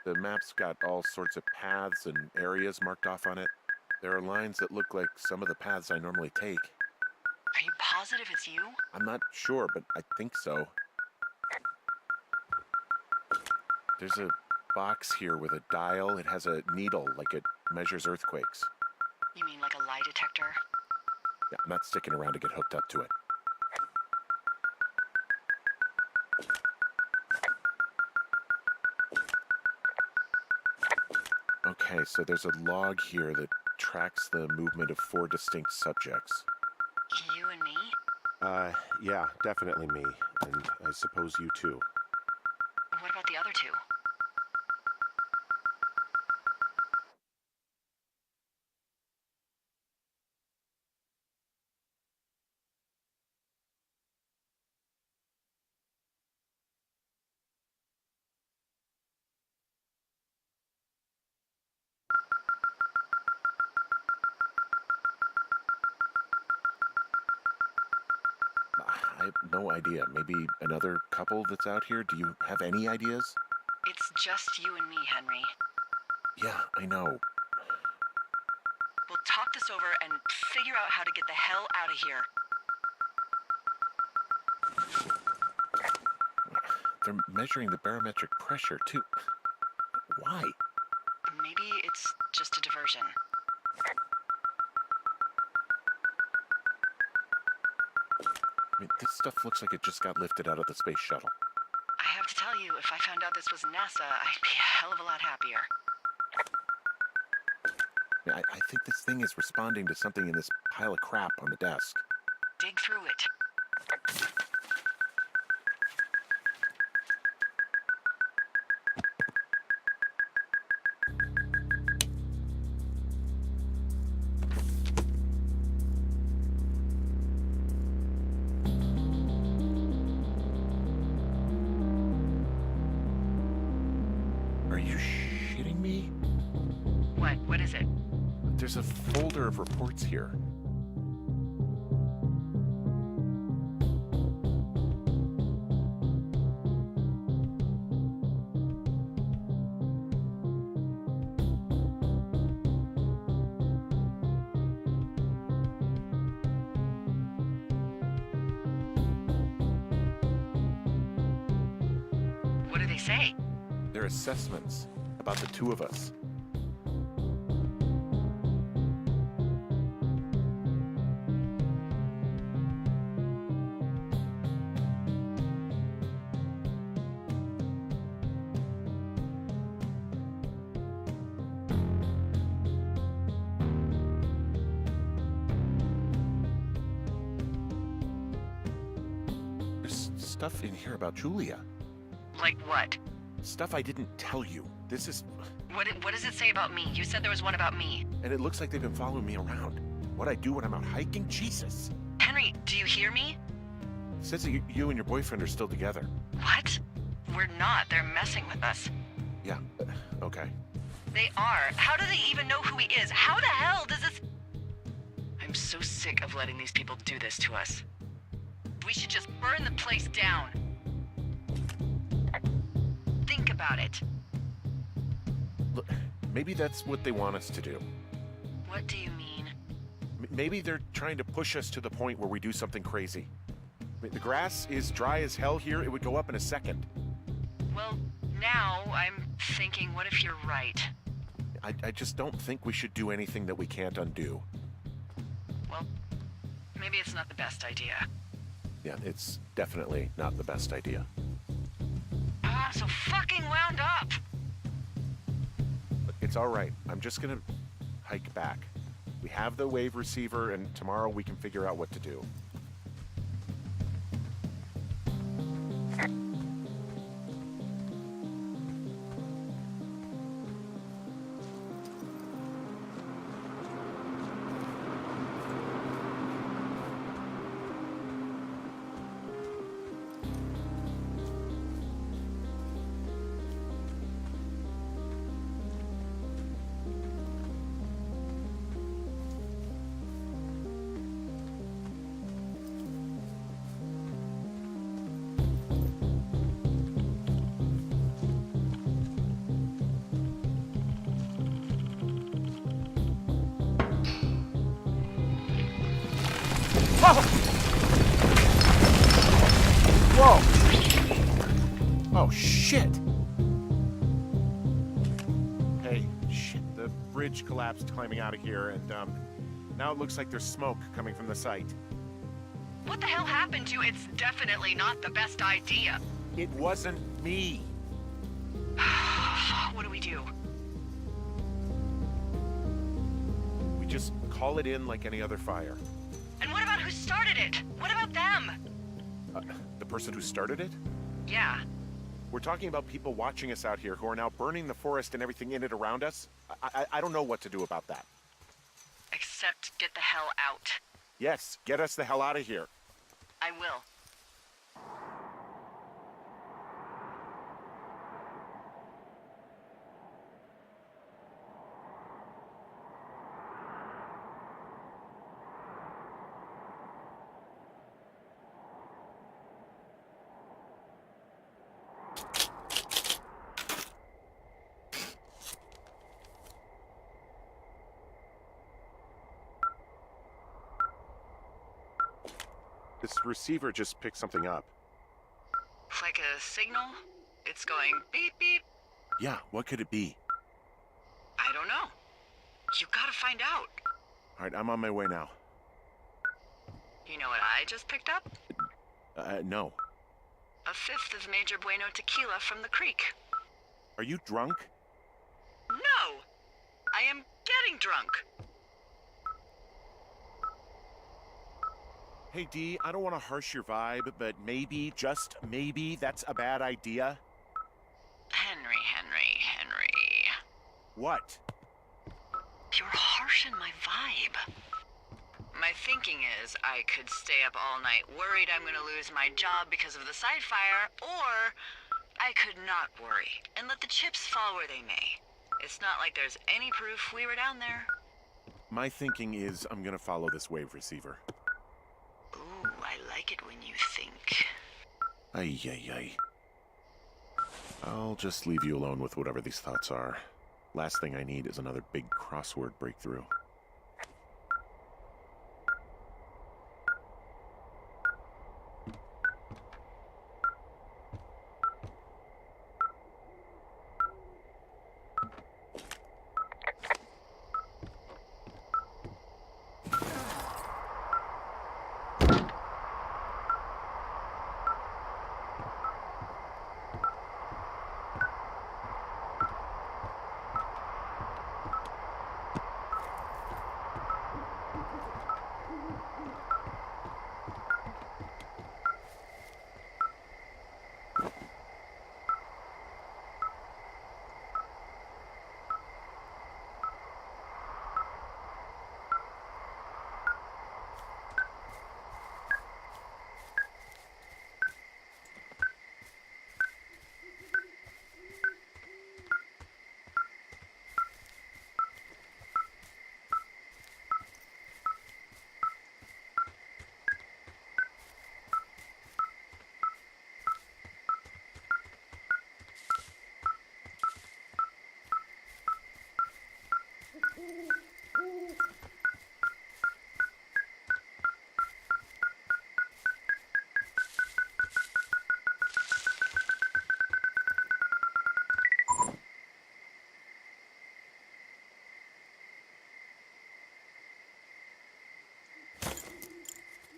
The map's got all sorts of paths and areas marked off on it. There are lines that look like some of the paths I normally take. Are you positive it's you? I'm not sure, but I think so. There's a box here with a dial. It has a needle, like it measures earthquakes. You mean like a lie detector? Yeah, I'm not sticking around to get hooked up to it. Okay, so there's a log here that tracks the movement of 4 distinct subjects. You and me? Yeah, definitely me. And I suppose you too. What about the other two? I have no idea. Maybe another couple that's out here? Do you have any ideas? It's just you and me, Henry. Yeah, I know. We'll talk this over and figure out how to get the hell out of here. They're measuring the barometric pressure, too. Why? Maybe it's just a diversion. I mean, this stuff looks like it just got lifted out of the space shuttle. I have to tell you, if I found out this was NASA, I'd be a hell of a lot happier. I mean, I think this thing is responding to something in this pile of crap on the desk. Dig through it. Are you shitting me? What? What is it? There's a folder of reports here. What do they say? They're assessments about the two of us. There's stuff in here about Julia. Like what? Stuff I didn't tell you. This is... What does it say about me? You said there was one about me. And it looks like they've been following me around. What I do when I'm out hiking? Jesus. Henry, do you hear me? It says that you and your boyfriend are still together. What? We're not. They're messing with us. Yeah, okay. They are. How do they even know who he is? How the hell does this... I'm so sick of letting these people do this to us. We should just burn the place down. Think about it. Look, maybe that's what they want us to do. What do you mean? Maybe they're trying to push us to the point where we do something crazy. I mean, the grass is dry as hell here. It would go up in a second. Well, now I'm thinking, what if you're right? I just don't think we should do anything that we can't undo. Well, maybe it's not the best idea. Yeah, it's definitely not the best idea. I'm so fucking wound up! But it's all right. I'm just gonna hike back. We have the wave receiver, and tomorrow we can figure out what to do. Oh, shit! Hey, shit, the bridge collapsed climbing out of here, and, now it looks like there's smoke coming from the site. What the hell happened to you? It's definitely not the best idea. It wasn't me. What do we do? We just call it in like any other fire. And what about who started it? What about them? The person who started it? Yeah. We're talking about people watching us out here who are now burning the forest and everything in it around us. I don't know what to do about that. Except get the hell out. Yes, get us the hell out of here. I will. This receiver just picked something up. Like a signal? It's going beep beep. Yeah, what could it be? I don't know. You gotta find out. All right, I'm on my way now. You know what I just picked up? No. A fifth of Major Bueno tequila from the creek. Are you drunk? No! I am getting drunk. Hey, Dee, I don't want to harsh your vibe, but maybe, just maybe, that's a bad idea. Henry. What? You're harshing my vibe. My thinking is I could stay up all night worried I'm gonna lose my job because of the side fire, or I could not worry and let the chips fall where they may. It's not like there's any proof we were down there. My thinking is I'm gonna follow this wave receiver. Ooh, I like it when you think. Ay. I'll just leave you alone with whatever these thoughts are. Last thing I need is another big crossword breakthrough.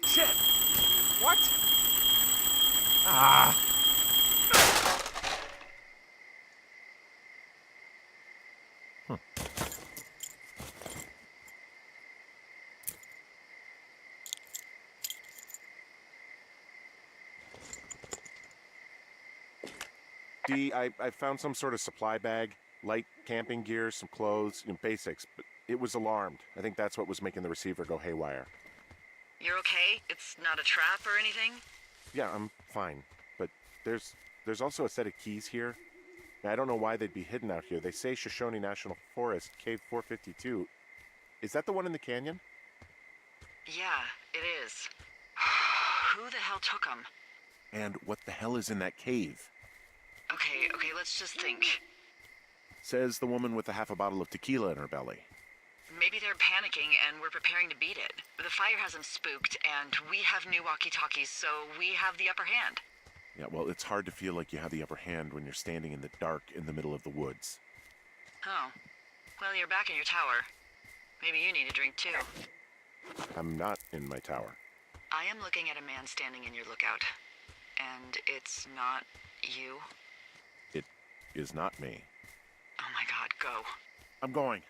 Shit! What? Ah! Dee, I found some sort of supply bag, light camping gear, some clothes, basics, but it was alarmed. I think that's what was making the receiver go haywire. You're okay? It's not a trap or anything? Yeah, I'm fine, but there's also a set of keys here. I don't know why they'd be hidden out here. They say Shoshone National Forest, Cave 452. Is that the one in the canyon? Yeah, it is. Who the hell took them? And what the hell is in that cave? Okay, let's just think. Says the woman with a half a bottle of tequila in her belly. Maybe they're panicking and we're preparing to beat it. The fire has them spooked, and we have new walkie-talkies, so we have the upper hand. Yeah, well, it's hard to feel like you have the upper hand when you're standing in the dark in the middle of the woods. Oh. Well, you're back in your tower. Maybe you need a drink, too. I'm not in my tower. I am looking at a man standing in your lookout. And it's not you? It is not me. Oh my god, go. I'm going.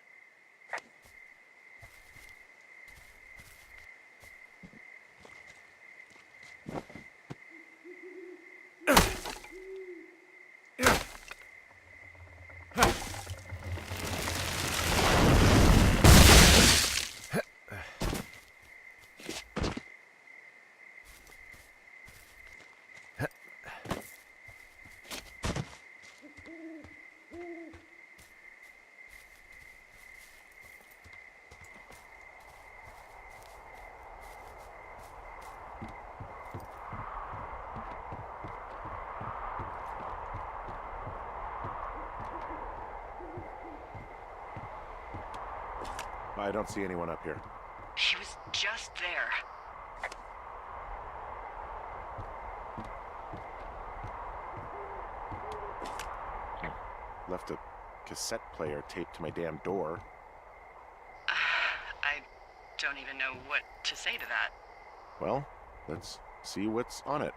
I don't see anyone up here. He was just there. Left a cassette player taped to my damn door. I don't even know what to say to that. Well, let's see what's on it.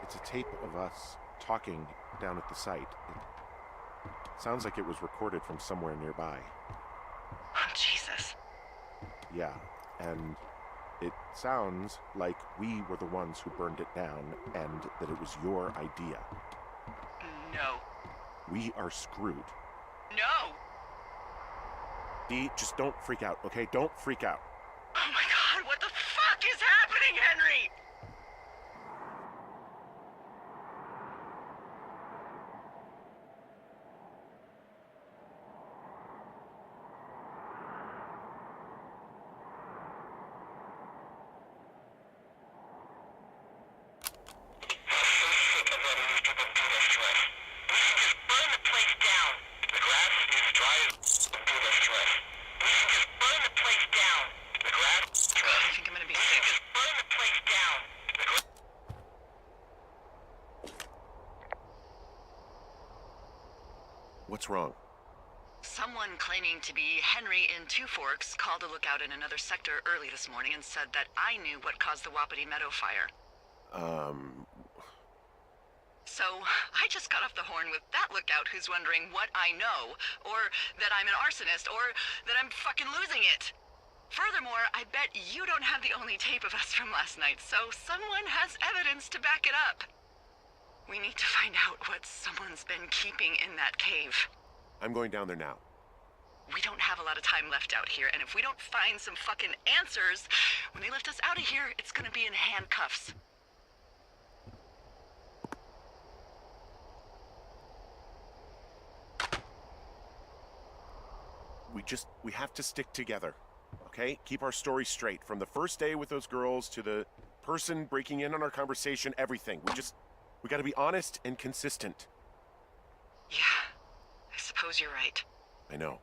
It's a tape of us talking down at the site. It sounds like it was recorded from somewhere nearby. Oh, Jesus. Yeah, and it sounds like we were the ones who burned it down and that it was your idea. No. We are screwed. No! Dee, just don't freak out, okay? Don't freak out. Oh my god, what the fuck is happening, Henry? I think I'm gonna be sick. What's wrong? Someone claiming to be Henry in Two Forks called a lookout in another sector early this morning and said that I knew what caused the Wapiti Meadow fire. So, I just got off the horn with that lookout who's wondering what I know, or that I'm an arsonist, or that I'm fucking losing it. Furthermore, I bet you don't have the only tape of us from last night, so someone has evidence to back it up. We need to find out what someone's been keeping in that cave. I'm going down there now. We don't have a lot of time left out here, and if we don't find some fucking answers, when they lift us out of here, it's gonna be in handcuffs. We have to stick together, okay? Keep our story straight. From the first day with those girls to the person breaking in on our conversation, everything. We gotta be honest and consistent. Yeah, I suppose you're right. I know.